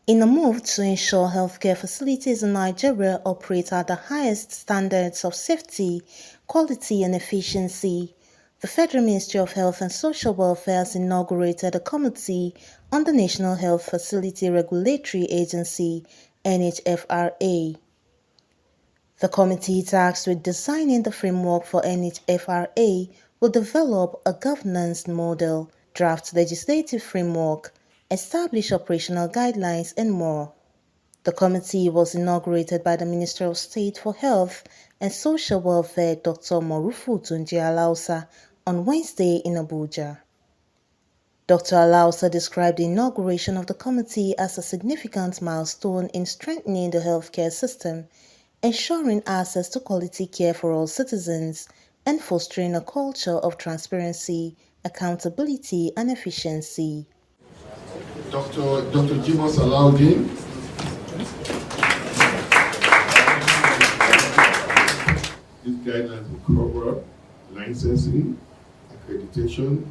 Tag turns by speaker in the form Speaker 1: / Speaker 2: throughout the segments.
Speaker 1: In a move to ensure healthcare facilities in Nigeria operate at the highest standards of safety, quality and efficiency, the Federal Ministry of Health and Social Welfare has inaugurated a committee on the National Health Facility Regulatory Agency (NHFRA). The committee tasked with designing the framework for NHFRA will develop a governance model, draft legislative framework, establish operational guidelines, and more. The committee was inaugurated by the Minister of State for Health and Social Welfare, Dr. Tunji Alausa, on Wednesday in Abuja. Dr. Alausa described the inauguration of the committee as a significant milestone in strengthening the healthcare system, ensuring access to quality care for all citizens, and fostering a culture of transparency, accountability, and efficiency.
Speaker 2: Dr. Jimos Alaudin. These guidelines will cover licensing, accreditation,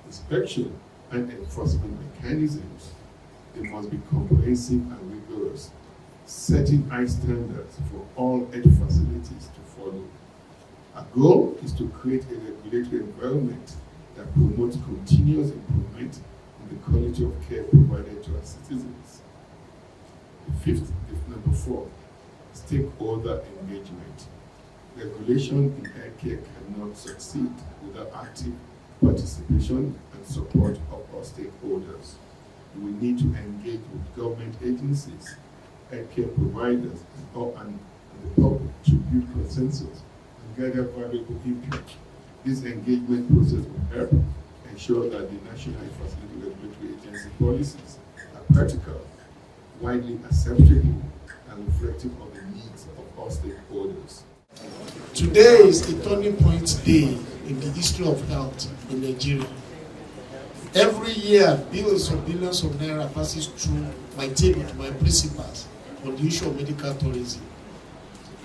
Speaker 2: inspection, and enforcement mechanisms. They must be comprehensive and rigorous, setting high standards for all health facilities to follow. Our goal is to create a regulatory environment that promotes continuous improvement in the quality of care provided to our citizens. Number 4, stakeholder engagement. Regulation in healthcare cannot succeed without active participation and support of all stakeholders. We need to engage with government agencies, healthcare providers, and the public to build consensus and gather valuable input. This engagement process will help ensure that the National Health Facility Regulatory Agency policies are practical, widely acceptable, and reflective of the needs of all stakeholders.
Speaker 3: Today is a turning point day in the history of health in Nigeria. Every year, billions of naira passes through my table to my principals on the issue of medical tourism.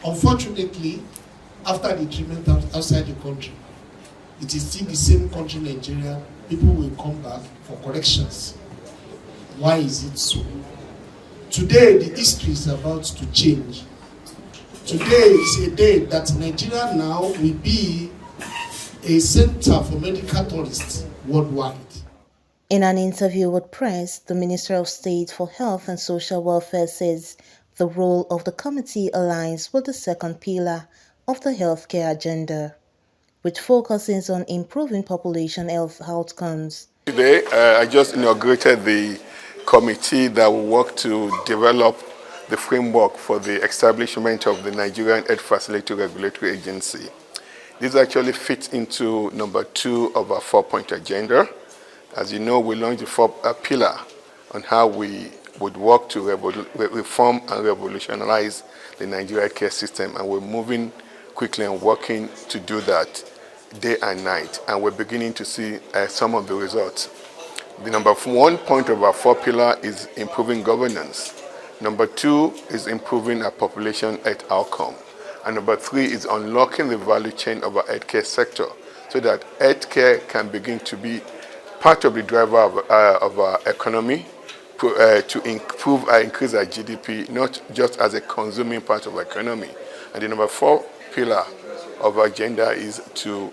Speaker 3: Unfortunately, after the treatment outside the country, it is still the same country, Nigeria, people will come back for corrections. Why is it so? Today, the history is about to change. Today is a day that Nigeria now will be a center for medical tourists worldwide.
Speaker 1: In an interview with press, the Minister of State for Health and Social Welfare says the role of the committee aligns with the second pillar of the healthcare agenda, which focuses on improving population health outcomes.
Speaker 4: Today, I just inaugurated the committee that will work to develop the framework for the establishment of the Nigerian Health Facility Regulatory Agency. This actually fits into number 2 of our 4-point agenda. As you know, we launched the 4th pillar on how we would work to reform and revolutionize the Nigerian care system, and we're moving quickly and working to do that day and night, and we're beginning to see some of the results. The number 1 point of our 4th pillar is improving governance. Number 2 is improving our population health outcome. And number 3 is unlocking the value chain of our healthcare sector so that healthcare can begin to be part of the driver of our economy to increase our GDP, not just as a consuming part of our economy. And the number 4 pillar of our agenda is to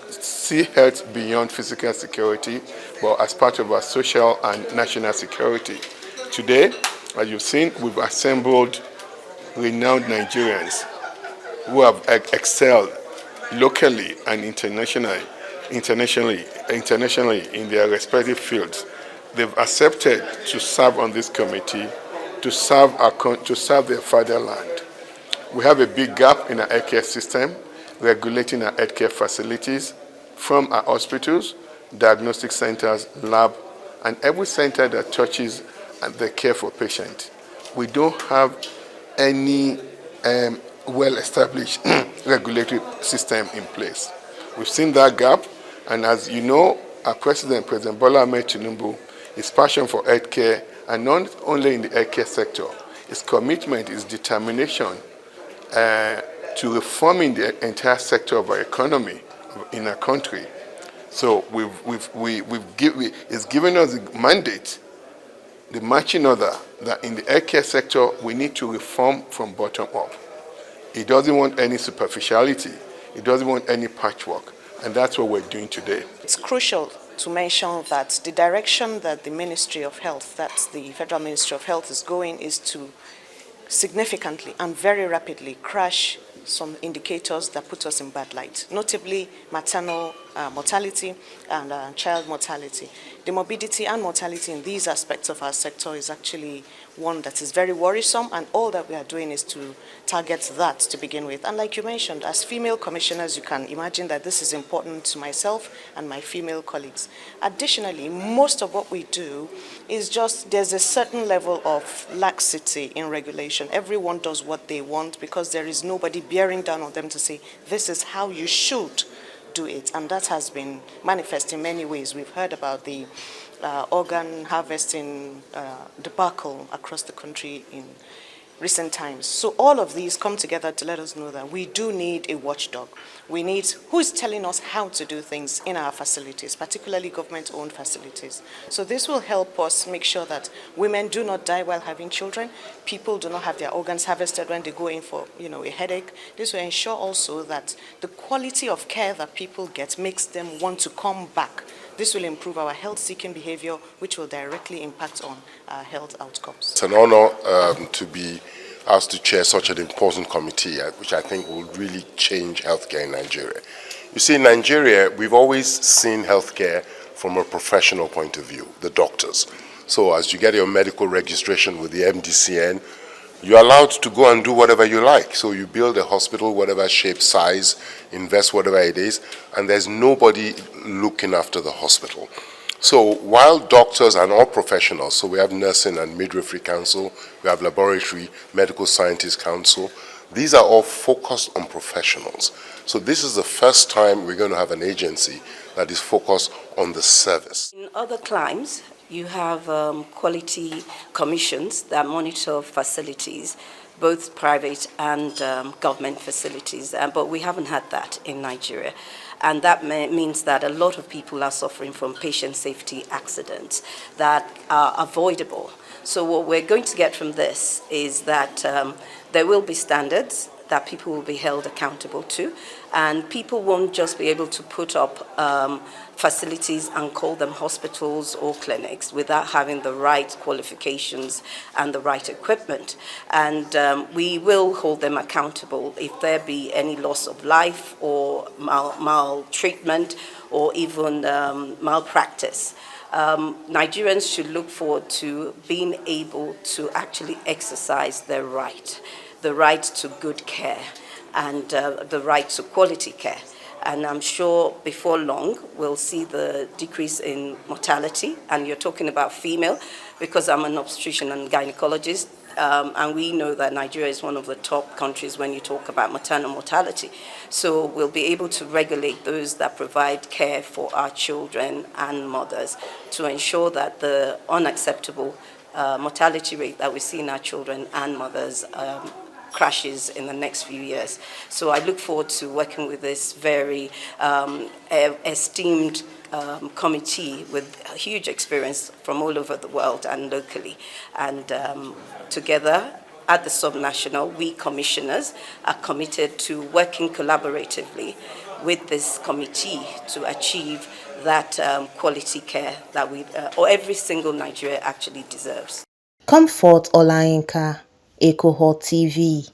Speaker 4: see health beyond physical security, but as part of our social and national security. Today, as you've seen, we've assembled renowned Nigerians who have excelled locally and internationally in their respective fields. They've accepted to serve on this committee, to serve their fatherland. We have a big gap in our healthcare system, regulating our healthcare facilities from our hospitals, diagnostic centers, lab, and every center that touches the care for patients. We don't have any well-established regulatory system in place. We've seen that gap, and as you know, our President Bola Ahmed Tinubu, his passion for healthcare, and not only in the healthcare sector, his commitment, his determination to reforming the entire sector of our economy in our country. So it's given us a mandate the marching order that in the healthcare sector, we need to reform from bottom up. It doesn't want any superficiality. It doesn't want any patchwork. And that's what we're doing today.
Speaker 5: It's crucial to mention that the direction that the Ministry of Health, that's the Federal Ministry of Health, is going is to significantly and very rapidly crash some indicators that put us in bad light, notably maternal mortality and child mortality. The morbidity and mortality in these aspects of our sector is actually one that is very worrisome, and all that we are doing is to target that to begin with. And like you mentioned, as female commissioners, you can imagine that this is important to myself and my female colleagues. Additionally, most of what we do is just, there's a certain level of laxity in regulation. Everyone does what they want because there is nobody bearing down on them to say, this is how you should do it, and that has been manifest in many ways. We've heard about the organ harvesting debacle across the country in recent times. So all of these come together to let us know that we do need a watchdog. We need who is telling us how to do things in our facilities, particularly government-owned facilities. So this will help us make sure that women do not die while having children, people do not have their organs harvested when they go in for, a headache. This will ensure also that the quality of care that people get makes them want to come back. This will improve our health-seeking behavior, which will directly impact on our health outcomes.
Speaker 6: It's an honor to be asked to chair such an important committee, which I think will really change healthcare in Nigeria. You see, in Nigeria, we've always seen healthcare from a professional point of view, the doctors. So as you get your medical registration with the MDCN, you're allowed to go and do whatever you like. So you build a hospital, whatever shape, size, invest whatever it is, and there's nobody looking after the hospital. So while doctors and all professionals, so we have Nursing and Midwifery Council, we have Laboratory Medical Scientists Council, these are all focused on professionals. So this is the first time we're going to have an agency that is focused on the service.
Speaker 7: In other climes, you have quality commissions that monitor facilities, both private and government facilities, but we haven't had that in Nigeria. And that means that a lot of people are suffering from patient safety accidents that are avoidable. So what we're going to get from this is that there will be standards that people will be held accountable to, and people won't just be able to put up facilities and call them hospitals or clinics without having the right qualifications and the right equipment. And we will hold them accountable if there be any loss of life or maltreatment or even malpractice. Nigerians should look forward to being able to actually exercise their right, the right to good care and the right to quality care. And I'm sure before long we'll see the decrease in mortality. And you're talking about female, because I'm an obstetrician and gynecologist, and we know that Nigeria is one of the top countries when you talk about maternal mortality. So we'll be able to regulate those that provide care for our children and mothers to ensure that the unacceptable mortality rate that we see in our children and mothers crashes in the next few years. So I look forward to working with this very esteemed committee with huge experience from all over the world and locally. And together at the subnational, we commissioners are committed to working collaboratively with this committee to achieve that quality care that or every single Nigeria actually deserves.
Speaker 1: Comfort Olayinka, Ecohot TV.